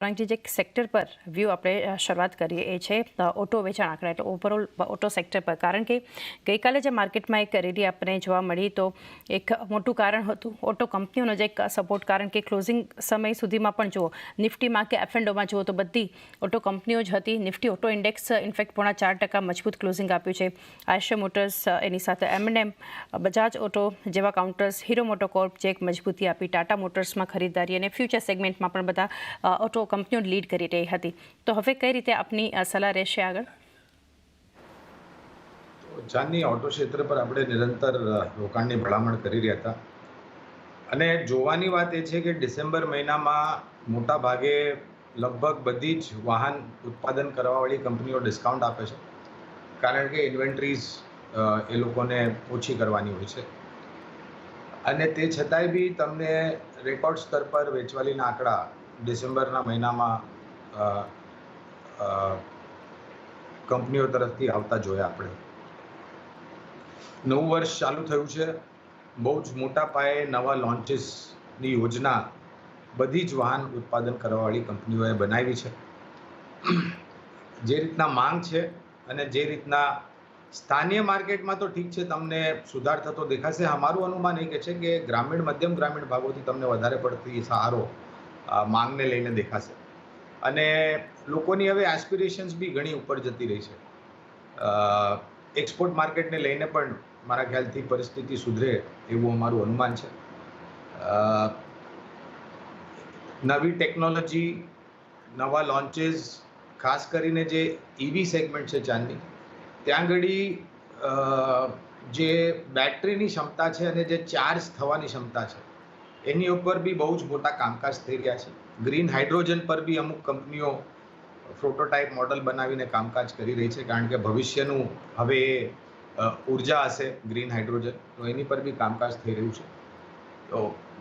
જે સેક્ટર પર વ્યૂ આપણે શરૂઆત કરીએ એ છે ઓટો વેચાણ આંકડા, એટલે ઓવરઓલ ઓટો સેક્ટર પર. કારણ કે ગઈકાલે જે માર્કેટમાં એક રેલી આપણને જોવા મળી તો એક મોટું કારણ હતું ઓટો કંપનીઓનો જે એક સપોર્ટ. કારણ કે ક્લોઝિંગ સમય સુધીમાં પણ જુઓ નિફ્ટીમાં કે F&Oમાં જુઓ તો બધી ઓટો કંપનીઓ જ હતી. નિફ્ટી ઓટો ઇન્ડેક્સ ઇનફેક્ટ 4% મજબૂત ક્લોઝિંગ આપ્યું છે. આયશર મોટર્સ, એની સાથે M&M, બજાજ ઓટો જેવા કાઉન્ટર્સ, હીરો મોટોકોર્પ જે એક મજબૂતી આપી, ટાટા મોટર્સમાં ખરીદારી અને ફ્યુચર સેગમેન્ટમાં પણ બધા ઓટો કંપનીઓ લીડ કરી રહી હતી. તો હવે કઈ રીતે આપની સલાહ રહેશે આગળ? ચાંદની ઓટો ક્ષેત્ર પર આપણે નિરંતર રોકાણની ભલામણ કરી રહ્યા હતા અને જોવાની વાત એ છે કે ડિસેમ્બર મહિનામાં મોટા ભાગે લગભગ બધી જ વાહન ઉત્પાદન કરવાવાળી કંપનીઓ ડિસ્કાઉન્ટ આપે છે, કારણ કે ઇન્વેન્ટરીઝ એ લોકોને ઓછી કરવાની હોય છે. અને તે છતાંય બી તમને રેકોર્ડ સ્તર પર વેચવાલીના આંકડા ડિસેમ્બરના મહિનામાં કંપનીઓ તરફથી આવતા જોયા આપણે. નવું વર્ષ ચાલુ થયું છે, બહુ જ મોટા પાયે નવા લોન્ચીસની યોજના બધી જ વાહન ઉત્પાદન કરવાવાળી કંપનીઓએ બનાવી છે. જે રીતના માંગ છે અને જે રીતના સ્થાનિય માર્કેટમાં તો ઠીક છે, તમને સુધાર થતો દેખાશે. અમારું અનુમાન એ કે છે કે મધ્યમ ગ્રામીણ ભાગોથી તમને વધારે પડતી સહારો માંગને લઈને દેખાશે અને લોકોની હવે એસ્પિરેશન્સ બી ઘણી ઉપર જતી રહી છે. એક્સપોર્ટ માર્કેટને લઈને પણ મારા ખ્યાલથી પરિસ્થિતિ સુધરે એવું અમારું અનુમાન છે. નવી ટેકનોલોજી, નવા લોન્ચીસ, ખાસ કરીને જે EV સેગમેન્ટ છે ચાંદની, ત્યાં આગળ જે બેટરીની ક્ષમતા છે અને જે ચાર્જ થવાની ક્ષમતા છે એની ઉપર બી બહુ જ મોટા કામકાજ થઈ રહ્યા છે. ગ્રીન હાઇડ્રોજન પર બી અમુક કંપનીઓ પ્રોટોટાઇપ મોડલ બનાવીને કામકાજ કરી રહી છે, કારણ કે ભવિષ્યનું હવે ઉર્જા હશે ગ્રીન હાઇડ્રોજન, તો એની પર બી કામકાજ થઈ રહ્યું છે. તો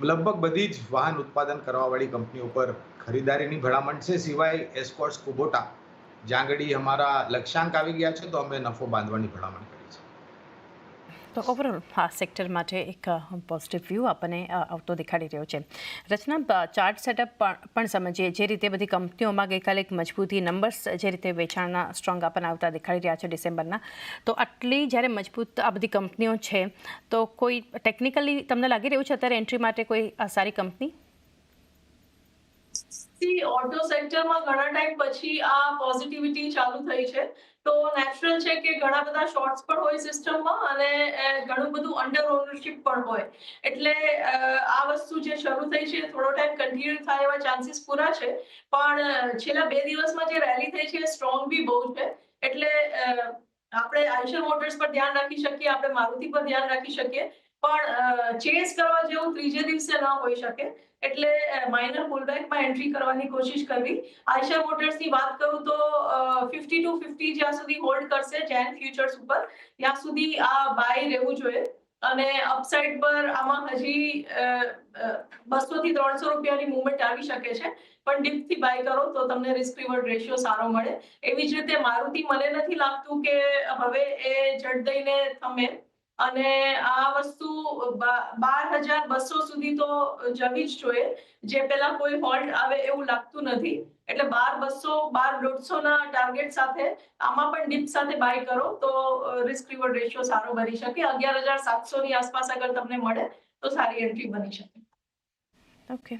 લગભગ બધી જ વાહન ઉત્પાદન કરવાવાળી કંપનીઓ પર ખરીદારીની ભલામણ છે, સિવાય એસ્કોર્ટ્સ કુબોટા જ્યાં આગળ અમારા લક્ષ્યાંક આવી ગયા છે તો અમે નફો બાંધવાની ભલામણ કરી છે. તો ઓવરઓલ આ સેક્ટર માટે એક પોઝિટિવ વ્યૂ આપણને આવતો દેખાડી રહ્યો છે. રચના, ચાર્ટ સેટઅપ પણ સમજીએ. જે રીતે બધી કંપનીઓમાં ગઈકાલે એક મજબૂતી, નંબર્સ જે રીતે વેચાણના સ્ટ્રોંગ આપણને આવતા દેખાડી રહ્યા છે ડિસેમ્બરના, તો આટલી જ્યારે મજબૂત આ બધી કંપનીઓ છે તો કોઈ ટેકનિકલી તમને લાગી રહ્યું છે અત્યારે એન્ટ્રી માટે કોઈ સારી કંપની? ઓટો સેક્ટરમાં ઘણા ટાઈમ પછી આ પોઝિટિવિટી ચાલુ થઈ છે, તો નેચરલ છે કે ઘણા બધા શોર્ટ્સ પણ હોય સિસ્ટમમાં અને ઘણું બધું અંડર ઓનરશિપ પણ હોય. એટલે આ વસ્તુ જે શરૂ થઈ છે થોડો ટાઈમ કન્ટિન્યુ થાય એવા ચાન્સીસ પૂરા છે. પણ છેલ્લા 2 દિવસમાં જે રેલી થઈ છે એ સ્ટ્રોંગ બી બહુ છે. એટલે આપણે આયશર મોટર્સ પર ધ્યાન રાખી શકીએ, આપણે મારુતિ પર ધ્યાન રાખી શકીએ, પણ ચેઝ કરવા જેવું ત્રીજે દિવસે ન હોઈ શકે. એટલે માઇનર પુલબેકમાં એન્ટ્રી કરવાની કોશિશ કરવી. આયશર મોટર્સની વાત કરું તો 50 to 50 જ્યાં સુધી હોલ્ડ કરશે જેન ફ્યુચર્સ ઉપર, ત્યાં સુધી આ બાય રહેવું જોઈએ. અને અપસાઇડ પર આમાં હજી 200 થી 300 રૂપિયાની મૂવમેન્ટ આવી શકે છે, પણ ડીપથી બાય કરો તો તમને રિસ્ક રિવોર્ડ રેશિયો સારો મળે. એવી જ રીતે મારુતિ, મને નથી લાગતું કે હવે એ જડ દઈને થમે અને આ વસ્તુ 12,200 સુધી તો જવી જ જોઈએ, જે પહેલા કોઈ હોલ્ટ આવે એવું લાગતું નથી. એટલે 12,200, 12,150 ના ટાર્ગેટ સાથે આમાં પણ ડીપ સાથે બાય કરો તો રિસ્ક રિવોર્ડ રેશિયો સારો બની શકે. 11,700 ની આસપાસ અગર તમને મળે તો સારી એન્ટ્રી બની શકે. ઓકે.